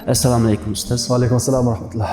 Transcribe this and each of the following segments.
Assalomu alaykum ustoz. Va alaykum assalom va rahmatulloh.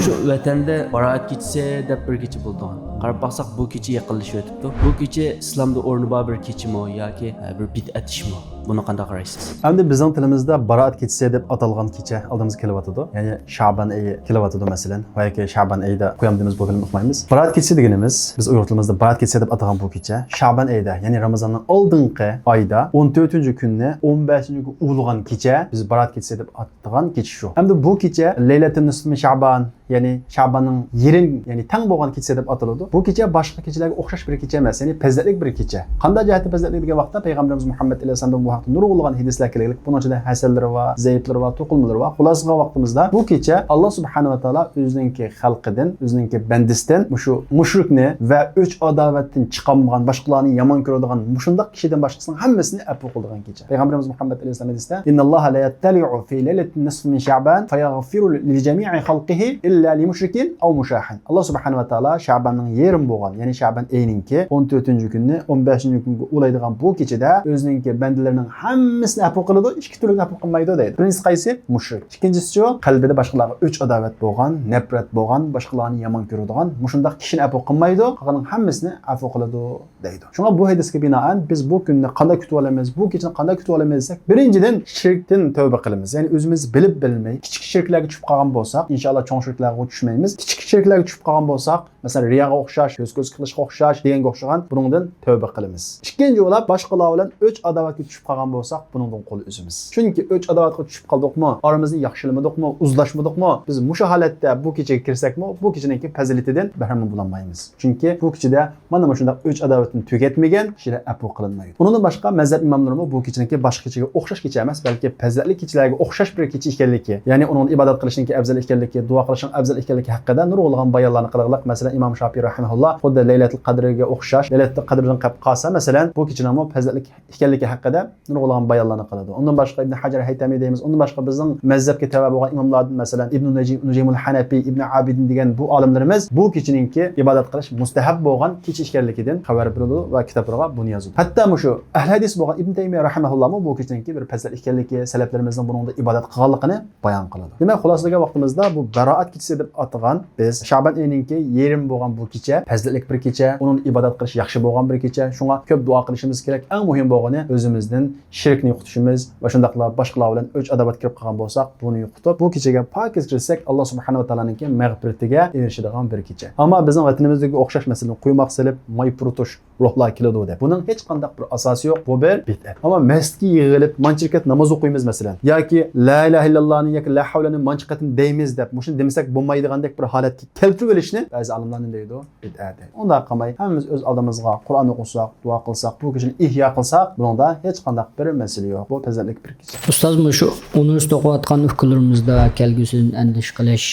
Shu vatanda Baroat kechasi deb bir kecha bo'ldi. Qarab baqsaq bu kecha yaqinlashib o'tibdi. Bu kecha islomda o'rni bor bir kechimi yoki bir bid'at ishmi? Buni qanday qaraysiz? Endi bizning tilimizda Baroat kechasi deb atalgan kecha oldimizga kelyotidi. Ya'ni Sha'ban oyi kelyotidi masalan. Va yoki Sha'ban oyida qo'yamdimiz bu filmni uqmaymiz. Baroat kechasi deganimiz biz uyg'ur tilimizda Baroat kechasi deb atagan bu kecha Sha'ban oyida, ya'ni Ramazonning oldingi oyda 14-kunni 15-kunga uyg'ilgan kecha biz Baroat kechasi deb atagan kecha shu. Endi bu kecha Laylatul Nisfi Sha'ban, ya'ni Sha'banning yerim, ya'ni tang bo'lgan kecha deb ataladi. Bu kecha boshqa kechalarga o'xshash bir kecha emas, ya'ni pazatlik bir kecha. Qanday jihatda pazatlik degan vaqtda payg'ambarimiz Muhammad alayhi vasallam bu haqda nurg'ulgan hadislar kerak. Buning ichida hasanlari va zaiflari va to'qilmalari va xulosasiga vaqtimizda bu kecha Alloh subhanahu va taolo o'zining xalqidan, o'zining bandisidan shu mushrikni va o'ch adovatdan chiqolmagan, boshqalarni yomon ko'radigan mushundaq kishidan boshqasining hammasini afv qildigan kecha. Payg'ambarimiz Muhammad alayhi vasallam hadisda innalloha la yattali'u fi laylatin nisfi min sha'ban fayaghfiru li jami'i xalqihi illa li mushrikin aw mushahin. Alloh subhanahu va taolo Sha'banning yerim bo'lgan, ya'ni Sha'ban oyininki 14-kunni 15-kunga ulaydigan bu kechada o'zining bandalarining hammasini afv qiladi, ikki turli afv qilmaydi deydi. Birinchisi qaysi? Mushrik. Ikkinchisi qalbida boshqalarga o'ch adovat bo'lgan, nafrat bo'lgan, boshqalarni yomon ko'radigan, mushundaq kishini afv qilmaydi, qolgan hammasini afv qiladi deydi. Shunga bu hadisga binoan biz bu kunni qanday kutib olamiz, bu kechani qanday kutib olamiz desak, birinchidan shirkdan tavba qilamiz. Ya'ni o'zimiz bilib bilmay kichik shirklarga tushib qolgan bo'lsak, inshaalloh cho'ng shirklarga tushmaymiz. Kichik shirklarga tushib qolgan bo'lsak, masalan riyoga o'xshash, ko'z qilishga o'xshash deganga o'xshagan buningdan tavba qilamiz. Ikkinchi o'lab boshqalar bilan o'ch adovatga tushib qolgan bo'lsak, buningdan qo'l o'zimiz. Chunki o'ch adovatga tushib qoldikmi, oramizni yaxshilamadikmi, uzlashmadikmi, biz mushu holatda bu kechaga kirsakmi, bu kechaning fazilatidan bahramand bo'lolmaymiz. Chunki bu kechada mana shunday o'ch adovatni tugatmagan kishilar afv qilinmaydi. Bundan boshqa mazhab imomlari bu kechaning boshqa kechaga o'xshash kecha emas, balki fazilatli kechalarga o'xshash bir kecha ekanligi, ya'ni uning ibodat qilishning afzal ekanligi, duo qilishning afzal ekanligi haqida nurg'ulg'an bayonlarni qilganlar. Masalan, Imom Shofiy rahimahulloh xuddi Laylatul Qadrga o'xshash, Laylatul Qadrdan qolib qolsa, masalan, bu kechaning fazilatli ekanligi haqida nurg'ulg'an bayonlarni qiladi. Undan boshqa Ibn Hajar Haytami deymiz. Undan boshqa bizning mazhabga tava bo'lgan imomlar, masalan, Ibn Nujimul Hanafi, Ibn Abidin degan bu olimlarimiz bu kechaningki ibodat qilish mustahab bo'lgan kecha ekanligidan xabar beradi va kitoblarga buni yozadi. Hatto shu ahli hadis bo'lgan Ibn Taymiya rahimahulloh bu kechaningki bir fazilat ekanligi, salaflarimizning buningda ibodat qilganligini bayon qiladi. Demak, xulosaga vaqtimizda bu Baroat kechasi deb atagan biz Sha'ban oyininki yerim bo'lgan bu kecha fazilatli bir kecha, uning ibodat qilish yaxshi bo'lgan bir kecha. Shunga ko'p duo qilishimiz kerak. Eng muhim bo'lgani o'zimizdan shirkni yo'qotishimiz va shundaqla boshqalar bilan o'ch adovat kirib qolgan bo'lsak, buni yo'qotib bu kechaga pokiz kirsak, Alloh subhanahu va taoloning mag'firatiga erishadigan bir kecha. Ammo bizning vatanimizdagi o'xshash masalan quymoq silib, may purutish ruhlar keladi deb. Buning hech qanday bir asosi yo'q. Bu bir bid'at. Ammo masjidga yig'ilib, manchikat namoz o'qiymiz masalan, yoki la ilaha illallohni yoki la havlani manchikatini deymiz deb, mushuni demasak bo'lmaydigandek bir holatga keltirib olishni ba'zi olimlarning deydi, bid'at. Unda qilmay, hammamiz o'z oldimizga Qur'on o'qisak, duo qilsak, bu kechani ihyo qilsak, bunda hech qanday bir masala yo'q. Bu tazalik bir kecha. Ustoz, shu universitet o'qiyotgan ukalarımizda kelgusidan andish qilish,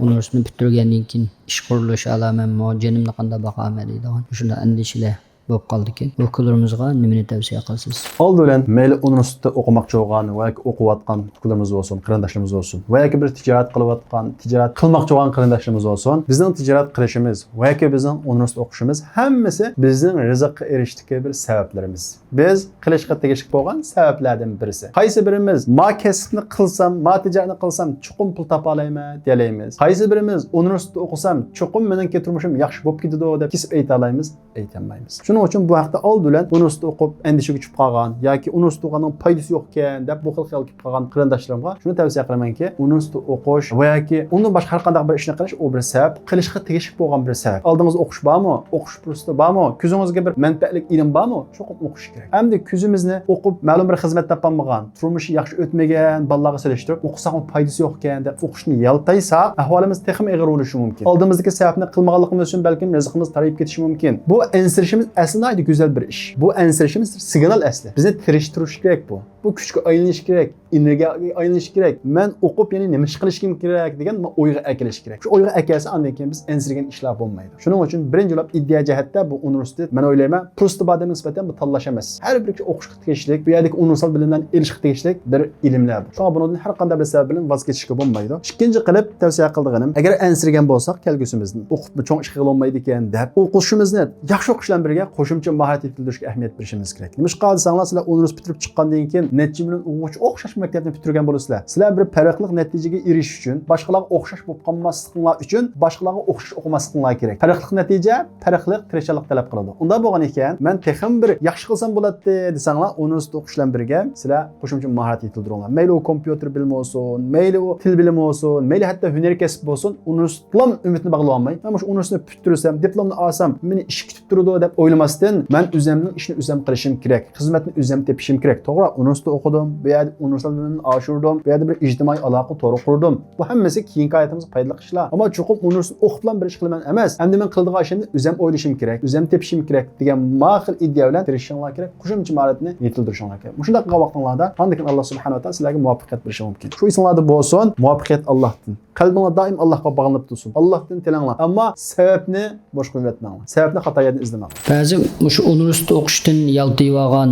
universitetni bitirgandan keyin ish qurilish alamimmi, jenimni qanday boqaman deydigan shunday andishalar bo'lib qoldi-ki, ukalarımizga nimani tavsiya qilasiz? Oldi bilan mayli universitetda o'qimoqchi bo'lgan va yoki o'qiyotgan ukalarimiz bo'lsin, qarindoshlarimiz bo'lsin, va yoki bir tijorat qilayotgan, tijorat qilmoqchi bo'lgan qarindoshlarimiz bo'lsin, bizning tijorat qilishimiz va yoki bizning universitet o'qishimiz hammasi bizning rizqqa erishdagi bir sabablarimiz. Biz qilishga tegishli bo'lgan sabablardan birisi. Qaysi birimiz ma kasbni qilsam, ma tijoratni qilsam chuqum pul topa olayman deylaymiz. Qaysi birimiz universitetda o'qisam chuqum meningki turmushim yaxshi bo'lib ketadi deb kesib ayta olamiz, aytolmaymiz. Shuning uchun bu haqda old bilan universitet o'qib endishaga tushib qolgan yoki universitet o'qiganning foydasi yo'q ekan deb bu xil kelib qolgan qarindoshlarimga shuni tavsiya qilamanki, universitet o'qish va yoki undan boshqa har qanday bir ishni qilish u bir sabab, qilishga tegishli bo'lgan bir sabab. Oldingizda o'qish bormi? O'qish fursati bormi? Ko'zingizga bir manfaatli ilm bormi? Cho'qib o'qish kerak. Endi ko'zimizni o'qib ma'lum bir xizmat topolmagan, turmushi yaxshi o'tmagan bolalarga solishtirib, o'qisak foydasi yo'q ekan deb o'qishni yaltaysak, ahvolimiz texim og'ir bo'lishi mumkin. Oldimizdagi sababni qilmaganligimiz uchun balkim rizqimiz tarayib ketishi mumkin. Bu ensirishimiz aslında güzel bir iş. Bu ensirişimiz signal asli. Bize tiriştirish kerak bu. Bu kuchga aylanish kerak, energiyaga aylanish kerak. Men o'qib, ya'ni nima ish qilishim kerak degan o'yga akilish kerak. Shu o'yga akelsa andan keyin biz ensirgan ishlar bo'lmaydi. Shuning uchun birinchi bo'lib iddia jihatda bu universitet men o'ylayman, prosta badam nisbatan bu tanlash emas. Har bir kishi o'qishga tegishli, bu yerdagi universal bilimdan erishishga tegishli bir ilmlar. Shunga bundan har qanday bir sabab bilan voz kechishga bo'lmaydi. Ikkinchi qilib tavsiya qilganim, agar ensirgan bo'lsak, kelgusimizni o'qib cho'ng ish qila olmaydi ekan deb o'qishimizni yaxshi o'qish bilan birga qo'shimcha mahorat yetildirishga ahamiyat berishimiz kerak. Nima ish qilsanglar, sizlar universitet bitirib chiqqandan keyin necha million o'quvchi o'xshash maktabni bitirgan bo'lasizlar. Sizlar bir farqli natijaga erishish uchun, boshqalarga o'xshash bo'lib qolmasliklaringiz uchun boshqalarga o'xshash o'qimasliklaringiz kerak. Farqli natija, farqli tirishchilik talab qiladi. Unda bo'lgan ekan, men texim bir yaxshi qilsam bo'ladi desanglar, universitet o'qishlar birga sizlar qo'shimcha mahorat yetildiringlar. Mayli u kompyuter bilimi bo'lsin, mayli u til bilimi bo'lsin, mayli hatto hunar kasb bo'lsin, universitetlam umidni bog'lay olmay. Men shu universitetni bitirsam, diplomni olsam, meni ish kutib turadi deb o'ylamasdan, men o'zimning ishni o'zim qilishim kerak, xizmatni o'zim tepishim kerak. To'g'ri, universitet o'qidim, bu yerda universitetni oshirdim, bu yerda bir ijtimoiy aloqa to'g'ri qurdim. Bu hammasi keyingi hayotimizga foydali ishlar. Ammo chuqur universitet o'qib bilan bir ish qilaman emas. Endi men qiladigan ishimni o'zim o'ylashim kerak, o'zim tepishim kerak degan ma'qul idea bilan tirishinglar kerak, qo'shimcha mahoratni yetildirishinglar kerak. Shunday qilgan vaqtinglarda qanday Alloh subhanahu va taolo sizlarga muvaffaqiyat berishi mumkin. Shu ismlarda bo'lsin, muvaffaqiyat Allohdan. Qalbinglar doim Allohga bog'lanib tursin. Allohdan tilanglar. Ammo sababni bosh qo'ymayotmanglar. Sababni xato yerdan izlamanglar. Ba'zi shu universitet o'qishdan yaltayib olgan,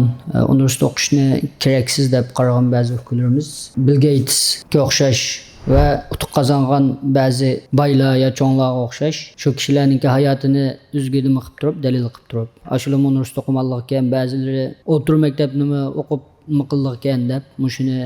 universitet o'qishni keraksiz deb qaragan ba'zi o'quvchilarimiz Bill Gatesga o'xshash va utuq qozongan ba'zi boylar yo cho'nglarga o'xshash shu kishilarning hayotini uzgidimi qilib turib, dalil qilib turib, ashular universitet o'qiganlar ekan, ba'zilari o'tir maktabni o'qib miqillar ekan deb mushuni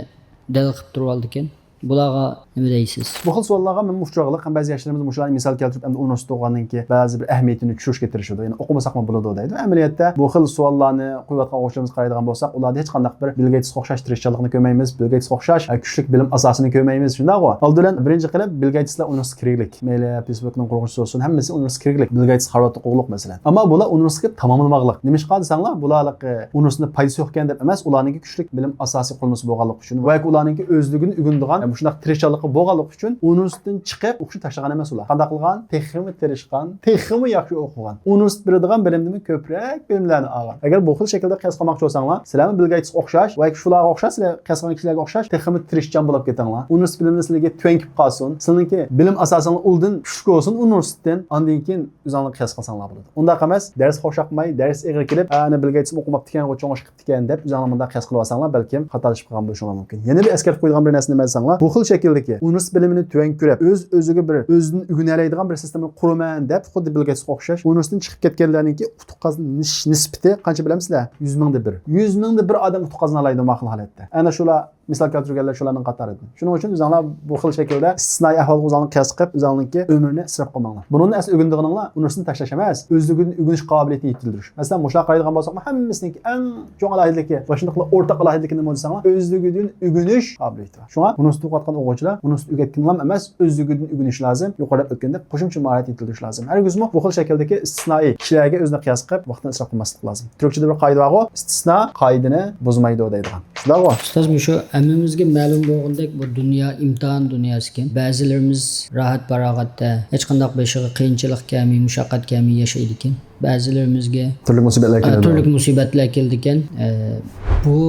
dalil qilib turib oldi ekan. Bularga nima deysiz? Bu xil savollarga men mushtoqlik ham ba'zi yoshlarimiz mushularni misol keltirib, endi universitet o'qigandan keyin ba'zi bir ahamiyatini tushunishga tirishadi. Ya'ni o'qimasak ham bo'ladi deydi. Amaliyotda bu xil savollarni qo'yayotgan o'quvchilarimiz qaraydigan bo'lsak, ularda hech qanday bir Bill Gatesga o'xshash tirishchilikni ko'rmaymiz, Bill Gatesga o'xshash kuchli bilim asosini ko'rmaymiz. Shundaqmi? Oldin birinchi qilib Bill Gateslar universitet keraklik. Mayli Facebookning quruvchisi bo'lsin, hammasi universitet keraklik. Bill Gates Harvardda o'qig'liq masalan. Ammo bular universitetga tamomlamaqliq. Nima ish qilsanglar, bularlik universitetda foydasi yo'q ekan deb emas, ularning kuchli bilim asosi qurilmasi bo'lganligi uchun va ularning o'zligini ugundigan, shunday tirishchilik bo'lganligi uchun universitetdan chiqib o'qishni tashlagan emas ular. Qanday qilgan? Texmi tirishgan, texmi yaxshi o'qigan. Universitet beradigan bilimdan ko'proq bilimlarni olgan. Agar bu xil shaklda qiyos qilmoqchi bo'lsanglar, sizlar Bill Gates o'xshash va shularga o'xshash, sizlar qiyos qilgan kishilarga o'xshash texmi tirishchan bo'lib ketanglar. Universitet bilimini sizlarga tvenkib qolsin. Sizlarniki bilim asosini oldin kuchli bo'lsin universitetdan, undan keyin o'zingizlarni qiyos qilsanglar bo'ladi. Unda emas, dars xo'shaqmay, dars egri kelib, ana Bill Gates o'qimabdi ekan, o'cho'ngosh qilibdi ekan deb o'zingizlarni bunda qiyos qilib olsanglar, balkim xatolashib qolgan bo'lishingiz mumkin. Yana bir eskarib qo'ygan bir narsani bilsanglar, bu xil shakldagi universitet bilimini tüven ko'rib, o'ziga bir o'zini ugunalaydigan bir sistemni quraman deb xuddi Bill Gatesga o'xshash universitetdan chiqib ketganlarninki utuq qozon nisbati qancha bilamsizlar? 100 mingda bir. 100 mingda bir odam utuq qozonlaydi ma'qul holatda. Ana shular misol keltirganlar shularning qatorida. Shuning uchun o'zingizlar bu xil shaklda istisnoiy ahvolga o'zingizlarni qiyos qilib, o'zingizlarning umrini isrof qilmanglar. Buning asl o'gindig'inglar universitetni tashlash emas, o'zligini o'g'inish qobiliyatini yetildirish. Masalan, mushlar qaraydigan bo'lsak, hammasiniki eng cho'ng alohidaligi, boshliqlar o'rtaq alohidligini nima desanglar, o'zligidan o'g'inish qobiliyati bor. Shunga universitet o'qiyotgan o'quvchilar universitet o'qiyotganlar emas, o'zligidan o'g'inish lozim. Yuqorida o'tganda qo'shimcha mahorat yetildirish lozim. Hargizmi bu xil shakldagi istisnoiy kishilarga o'zini qiyos qilib, vaqtni isrof qilmaslik lozim. Turkchada bir qoida bor, istisno qoidani buzmaydi deydigan. Shundaqmi? Ustoz, shu hammamizga ma'lum bo'lgandek bu dunyo imtihon dunyosi ekan. Ba'zilarimiz rohat farog'atda, hech qanday beshig'i qiyinchilik kami, mushaqqat kami yashaydi ekan. Ba'zilarimizga turli musibatlar keladi. Turli musibatlar keldi ekan. Bu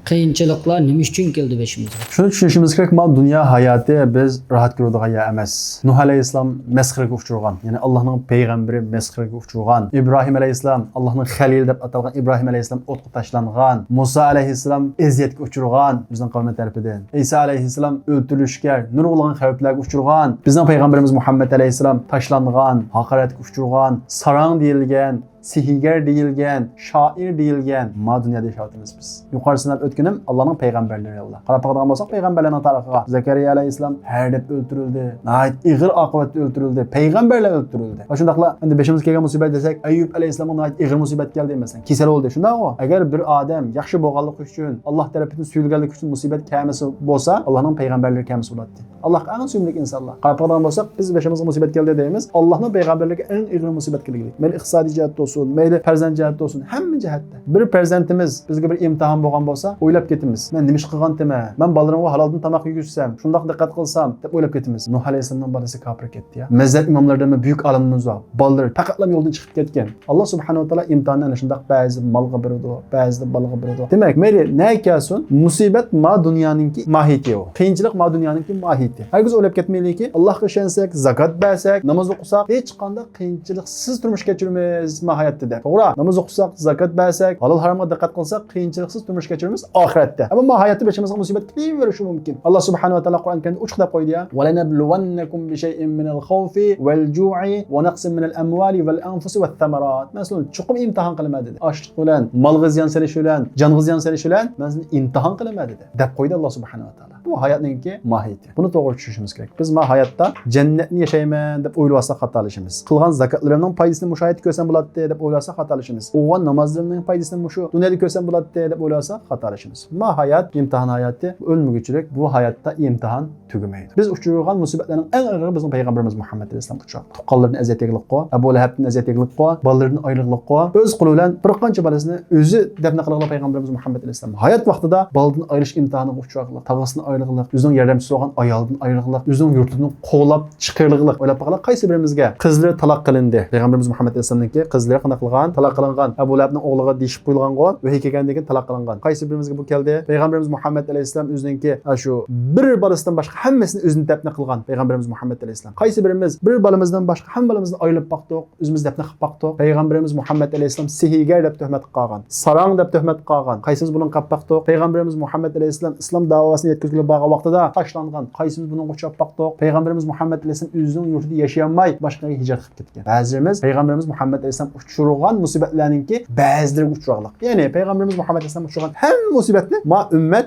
qiyinchiliklar nima uchun keldi beshimizga? Shuni tushunishimiz kerak, bu dunyo hayoti biz rohat ko'radigan yer emas. Nuh alayhissalom masxiraga uchragan, ya'ni Allohning payg'ambari masxiraga uchragan. Ibrohim alayhissalom Allohning xalil deb atalgan Ibrohim alayhissalom o'tga tashlangan. Musa alayhissalom eziyatga uchragan bizning qavmi tarafidan. Isa alayhissalom o'ltirilishga, nurg'ulg'an xavflarga uchragan. Bizning payg'ambarimiz Muhammad alayhissalom tashlangan, haqoratga uchragan, sarang deyilgan, sihirgar deyilgan, shoir deyilgan ma dunyoda yashayapmiz biz. Yuqorisidan o'tganim Allohning payg'ambarlari ular. Qarab qarag'an bo'lsak, payg'ambarlarning tarixiga Zakariya alayhissalom har deb o'ltirildi, nəhayət ig'ir oqibatda o'ltirildi, payg'ambarlar o'ltirildi. Va shundaqla endi beshimiz kelgan musibat desak, Ayyub alayhissalomga nəhayət ig'ir musibat keldi masalan, kasal bo'ldi. Shundaqmi? Agar bir odam yaxshi bo'lganligi uchun, Alloh tarafidan suyulganligi uchun musibat kelmasa bo'lsa, Allohning payg'ambarlari kelmasa bo'ladi. Alloh eng suyumli insonlar. Qarab qarag'an bo'lsak, biz beshimizga musibat keldi deymiz. Allohning payg'ambarlariga eng ig'ir musibat keldi. Mayli iqtisodiy jihatda olsun, mayli farzand jihatda olsun, hamma jihatda. Bir farzandimiz bizga bir imtihon bo'lgan bo'lsa, o'ylab ketamiz. Men nima ish qilgandim? Men bolarimga haloldan tomoq yegursam, shundoq diqqat qilsam deb o'ylab ketamiz. Nuh alayhissalomning bolasi kafir ketdi ya. Mazhab imomlaridan buyuk olimimiz bor. Bolalar faqatlam yo'ldan chiqib ketgan. Alloh subhanahu va taolo imtihonni ana shundoq ba'zi malga beradi, ba'zi balga beradi. Demak, mayli ne kelsin, musibat ma dunyoninki mohiyati o. Qiyinchilik ma dunyoninki mohiyati. Hargiz o'ylab ketmaylikki, Allohga ishonsak, zakot bersak, namoz o'qisak, hech qanday qiyinchiliksiz turmush kechiramiz, mahiyatda. To'g'ri, namoz o'qisak, zakat bersak, halol haromga diqqat qilsak, qiyinchiliksiz turmush kechiramiz oxiratda. Ammo mahiyatda beshimizga musibat kelayverishi mumkin. Alloh subhanahu va taolo Qur'on karimda uch qilib qo'ydi ya. "Va lanabluwannakum bi shay'in minal khawfi wal ju'i va naqsin minal amwali wal anfusi wat thamarat." Masalan, chuqum imtihon qilinadi dedi. Ochlik bilan, molga ziyon solish bilan, jonga ziyon solish bilan bizni imtihon qilinadi dedi. Deb qo'ydi Alloh subhanahu va taolo. Bu hayotninki mohiyati. Buni to'g'ri tushunishimiz kerak. Biz hayotda jannatni yashayman deb o'ylasak xatolashimiz. Qilgan zakatlarimning foydasini mushohida ko'rsam bo'ladi deb o'ylasak xatolashimiz. O'g'on namozlarimning foydasini mushu dunyoda ko'rsam bo'ladi deb o'ylasak xatolashimiz. Hayot imtihon hayoti, o'lmaguchilik bu hayotda imtihon tugamaydi. Biz uchirgan musibatlarning eng og'iri bizning payg'ambarimiz Muhammad alayhisalom uchradi. Tuqqanlarni aziyatlilik qo, Abu Lahabni aziyatlilik qo, bolalarni oyliqlik qo, o'z qo'li bilan bir qancha bolasini o'zi dafna qilgan payg'ambarimiz Muhammad alayhisalom hayot vaqtida boladan ayirish imtihoniga uchradi. Tag'asini oyliqlik, o'zining yordamchisi bo'lgan ayoldan ayriqlik, o'zining yurtidan qo'lab chiqirliqlik. O'ylab baqala qaysi birimizga qizlari taloq qilindi. Payg'ambarimiz Muhammad alayhisalomniki qizlari qanday qilgan? Taloq qilingan. Abu Lahabning o'g'liga deshib qo'yilgan-ku, vahiy kelgandan keyin taloq qilingan. Qaysi birimizga bu keldi? Payg'ambarimiz Muhammad alayhisalom o'zininki shu bir bolasidan boshqa hammasini o'zini dafna qilgan payg'ambarimiz Muhammad alayhisalom. Qaysi birimiz bir bolamizdan boshqa hamma bolamizni oylab baqdiq, o'zimiz dafna qilib baqdiq. Payg'ambarimiz Muhammad alayhisalom sihiygar deb tuhmat qilgan, sarang deb tuhmat qilgan. Qaysimiz buni qilib baqdiq? Payg'ambarimiz Muhammad alayhisalom islom da'vosini yetkazilib borgan vaqtida tashlangan. Qaysimiz buni uchrab baqdiq? Payg'ambarimiz Muhammad alayhisalom o'zining yurtida yashay boshqaga hijrat qilib ketgan. Ba'zimiz payg'ambarimiz Muhammad alayhisalom uchirgan musibatlarninki ba'zilariga uchrag'liq. Ya'ni payg'ambarimiz Muhammad alayhisalom uchirgan hamma musibatni ma ummat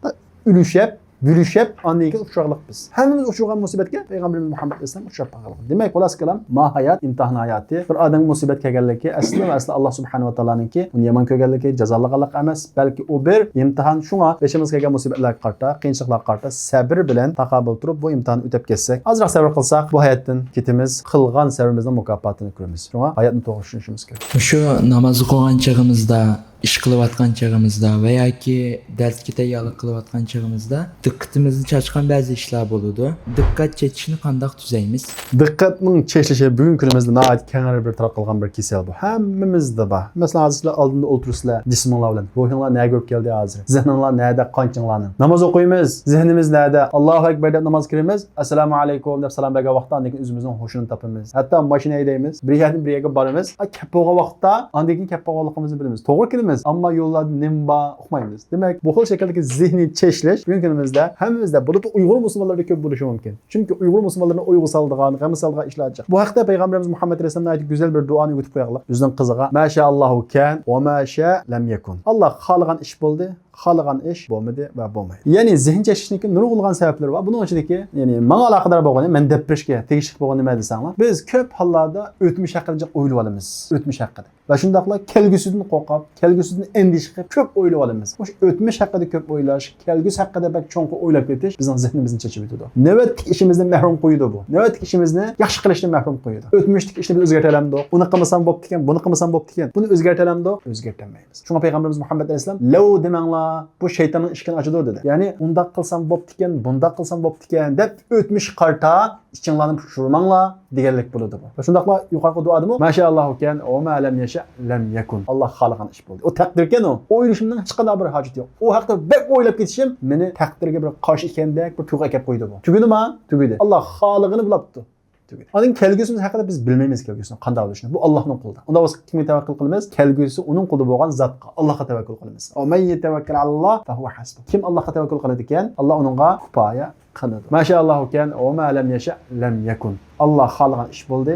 ülüşep, bülüşep anlayıcı uçuraqlıq biz. Həmimiz uçurğan musibatga Peyğəmbərimiz Muhammad sallallahu əleyhi və səlləm uçuraq. Demək, xülas qalam, hayat imtahan hayatı. Bir adam musibət kelganligi əslində Allah subhanahu va taoloninki uni yomon ko'rganligi, jazolaganlik emas, balki u bir imtihon. Shunga beshimiz kelgan musibatlarga qarta, qiyinchiliklarga qarta sabr bilan taqobil turib bu imtihonni o'tib ketsak, ozroq sabr qilsak, bu hayotdan ketimiz, qilgan sabrimizning mukofotini ko'ramiz. Shunga hayotni to'g'ri tushunishimiz kerak. Shu namoz o'qigan chog'imizda, ish qilayotgan chog'imizda va yoki darsga tayyorlik qilayotgan chog'imizda diqqatimizni chachgan ba'zi ishlar bo'ladi. Diqqat chechishni qanday tuzaymiz? Diqqatning chechilishi bugun kunimizda nihoyat keng bir tarqalgan bir kasal bu. Hammamizda bor. Masalan, hozir sizlar oldinda o'tirsizlar, jisminglar bilan. Ruhinglar nega ko'p keldi hozir? Zehninglar nada, qanchinglarni? Namoz o'qiymiz, zehnimiz nada? Allohu akbar deb namoz qilamiz. Assalomu alaykum deb salom bergan vaqtda lekin o'zimizning xushini topamiz. Hatto mashina haydaymiz, bir yerdan bir yerga boramiz. Kap bo'lgan vaqtda andekin kap bo'lganligimizni bilamiz. To'g'ri kelamiz, ammo yo'llarda nimba uqmaymiz. Demak, bu xil shakldagi zehniy chechlish bugun kunimizda hammamizda, bo'lib Uyg'ur musulmonlarida ko'p bo'lishi mumkin. Chunki Uyg'ur musulmonlarning o'ygu soldigan, g'am soldigan ishlar chiq. Bu haqda payg'ambarimiz Muhammad alayhisalom aytgan go'zal bir duoni o'tib qo'yaylik. O'zining qiziga: "Mashallahu kan va ma sha lam yakun." Alloh xohlagan ish bo'ldi, xohlagan ish bo'lmadi va bo'lmaydi. Ya'ni zehn chechishniki nurg'ulg'an sabablari bor. Buning ichidagi, ya'ni menga aloqador bo'lgan, men depirishga tegishli bo'lgan nima desanglar, biz ko'p hollarda o'tmish haqida o'ylab olamiz. O'tmish haqida. Va shundaqla kelgusidan qo'rqib, kelgusidan endish qilib ko'p o'ylab olamiz. O'sha o'tmish haqida ko'p o'ylash, kelgusi haqida bak cho'nqi o'ylab ketish bizning zehnimizni chechib o'tadi. Navbatdagi ishimizni mahrum qo'yadi bu. Navbatdagi ishimizni yaxshi qilishdan mahrum qo'yadi. O'tmishdagi ishni biz o'zgartiramiz. Uni qilmasam bo'pti ekan, buni qilmasam bo'pti ekan. Buni o'zgartiramiz, o'zgartirmaymiz. Shunga payg'ambarimiz Muhammad alayhisalom "Law demanglar, bu shaytonning ishini ochadi" dedi. Ya'ni undaq qilsam bo'pti ekan, bundaq qilsam bo'pti ekan deb o'tmish qarta ichinglarni pishirmanglar deganlik bo'ladi bu. Va shundaqla yuqorqi duodimi? Mashallahu kan va ma lam yasha lam yakun. Alloh xohlagan ish bo'ldi. O taqdir ekan u. O'ylashimning hech qanday bir hojati yo'q. U haqda bek o'ylab ketishim meni taqdirga bir qarshi ekandek bir tuyg'u kelib qo'ydi bu. Tugudimi? Tugudi. Alloh xoligini bilibdi. Tugudi. Uning kelgusimiz haqida biz bilmaymiz kelgusini qanday bo'lishini. Bu Allohning qo'lida. Unda biz kimga tavakkul qilamiz? Kelgusi uning qo'lida bo'lgan zotga, Allohga tavakkul qilamiz. O man yatawakkal alalloh fa huwa hasbuh. Kim Allohga tavakkul qiladi ekan, Alloh uningga kifoya qiladi. Mashallahu kan va ma lam yasha lam yakun. Alloh xohlagan ish bo'ldi,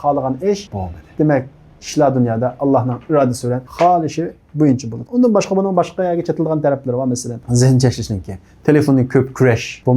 xohlagan ish bo'lmadi. Demak, ishlar dunyoda Allohning irodasi bilan xolishi bo'yicha bo'ladi. Undan boshqa buning boshqa yerga chetilgan taraflari bor, masalan, zehn chechishniki, telefonning ko'p kurash, bu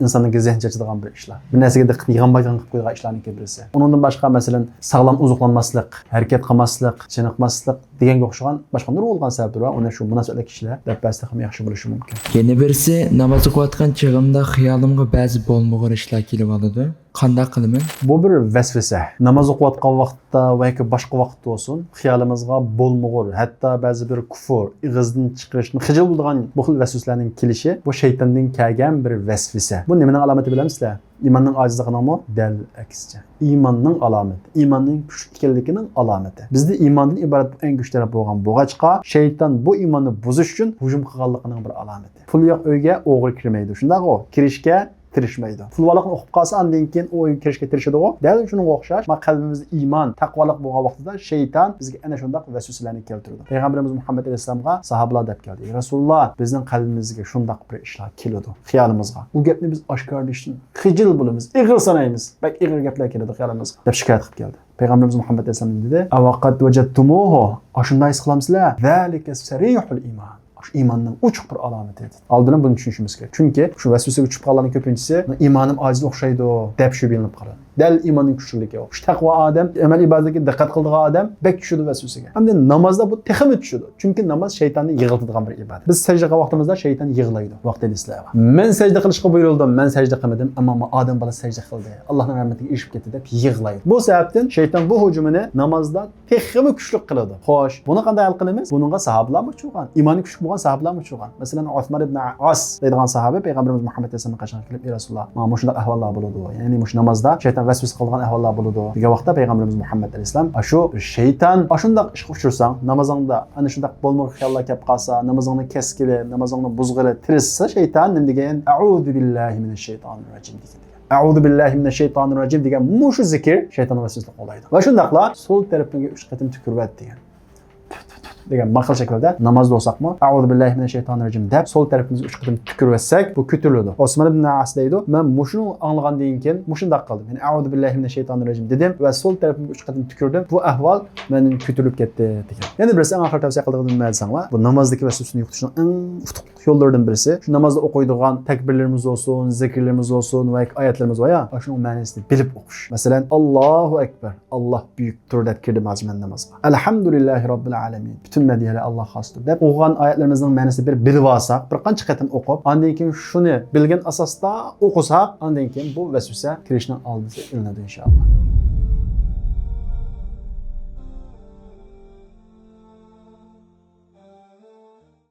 insonning zehn chechadigan bir ishlar. Bir narsaga diqqat yig'inbaygan qilib qo'ygan ishlarning birisi. Undan boshqa masalan, sog'lom oziqlanmaslik, harakat qilmaslik, chiniqmaslik deganga o'xshagan boshqa nurg'ulg'an sabablar va uni shu munosabatli kishilar dabasda ham yaxshi bo'lishi mumkin. Yana birisi namoz o'qiyotgan chog'imda xayolimga ba'zi bo'lmag'ur ishlar kelib oladi. Qanday qilaman? Bu bir vasvasa. Namoz o'qiyotgan vaqtda va yoki boshqa vaqtda bo'lsin, xiyolimizga bo'lmag'ur, hatto ba'zi bir kufr, ig'izdan chiqarishni xijil bo'lgan bu xil vasvaslarning kelishi bu shaytonning kelgan bir vasvasa. Bu nimaning alomati bilamsizlar? İmanның ojizligining dal aksicha. İmanның alomati, imonning kuchli ekanligining alomati. Bizda iymondan iborat eng kuchli taraf bo'lgan bo'g'achqa shayton bu iymonni buzish uchun hujum qilganligining bir alomati. Pul yo'q uyga o'g'ri kirmaydi. Shundaq u kirishga tirishmaydi. Fulvalıqni o'qib qolsa, andan keyin o'yga kirishga tirishadi o. Dal shunga o'xshash, ma qalbimizda iymon, taqvoliq bo'lgan vaqtida shayton bizga ana shunday vasvasalarni keltiradi. Payg'ambarimiz Muhammad alayhisolamga sahobalar deb keldi. Rasululloh bizning qalbimizga shunday bir ishlar keladi, xiyolimizga. Bu gapni biz oshkorlashdan xijil bo'lamiz, ig'ir sanaymiz. Bak ig'ir gaplar keladi xiyolimizga. Deb shikoyat qilib keldi. Payg'ambarimiz Muhammad alayhisolam dedi: "Avaqat wajadtumuhu." Ashunday his qilamsizlar? Zalika sarihul iymon. Shu iymonning uchuq bir alomati edi. Oldin buni tushunishimiz kerak. Chunki shu vasvasaga tushib qolganlarning ko'pinchisi iymonim ojiz o'xshaydi deb shu bilinib qoladi. Dal iymonning kuchliligi yo'q. Shu taqvo odam, amal ibodatga diqqat qiladigan odam bek tushadi vasvasaga. Hamda namozda bu texmi tushadi. Chunki namoz shaytonni yig'iltadigan bir ibodat. Biz sajda qilgan vaqtimizda shayton yig'laydi. Vaqtida islaydi. Men sajda qilishga buyurildim, men sajda qilmadim, ammo odam bola sajda qildi. Allohning rahmatiga erishib ketdi deb yig'laydi. Bu sababdan shayton bu hujumini namozda texmi kuchli qiladi. Xo'sh, buni qanday hal qilamiz? Buningga sahobalar uchirgan, iymoni kuchli bo'lgan sahobalar uchirgan. Masalan, Usmon ibn As deydigan sahoba Payg'ambarimiz Muhammad alayhisolamga qashqar kelib, "Ey Rasululloh, mana shunday ahvollar bo'ladi." Ya'ni mush namozda shayton vasvasa qilgan ahvollar bo'ladi. Degan vaqtda Payg'ambarimiz Muhammad alayhisolam shu shayton shunday ishga uchursang, namozingda ana shunday bo'lmagan xiyollar kelib qolsa, namozingni keskili, namozingni buzg'ili, tirishsa shayton nima degan? A'udhu billahi minash shaytonir rojim degan. A'udhu billahi minash shaytonir rojim degan mushu zikr shaytonning vasvasasini qo'llaydi. Va shundaqla sol tarafiga 3 qatim tukirvat degan. degan maqal shaklida namozda bo'lsaqmi, a'udhu billahi minash shaytonir rojim deb sol tarafimizga 3 qatim tukirvatsak, bu kutiladi. Osmon ibn As deydi, men mushuni anglagandan keyin mushundaq qildim. Ya'ni a'udhu billahi minash shaytonir rojim dedim va sol tarafimga 3 qatim tukirdim. Bu ahvol mening kutilib ketdi degan. Yana birisi eng oxir tavsiya qiladigan nima desanglar, bu namozdagi vasvasani yo'qotishning eng utuqli yo'llaridan birisi shu namozda o'qiydigan takbirlarimiz bo'lsin, zikrlarimiz bo'lsin va oyatlarimiz var ya, shuning ma'nosini bilib o'qish. Masalan, Allohu akbar, Alloh buyukdir deb kirdi mazmun namozga. Alhamdulillahi robbil alamin. Bütün mediyalar Allah xosdir deb o'qigan oyatlarimizning ma'nosini bir bilib olsak, bir qancha qatim o'qib, undan keyin shuni bilgan asosda o'qisak, undan keyin bu vasvasa kirishning oldisi ilinadi inshaalloh.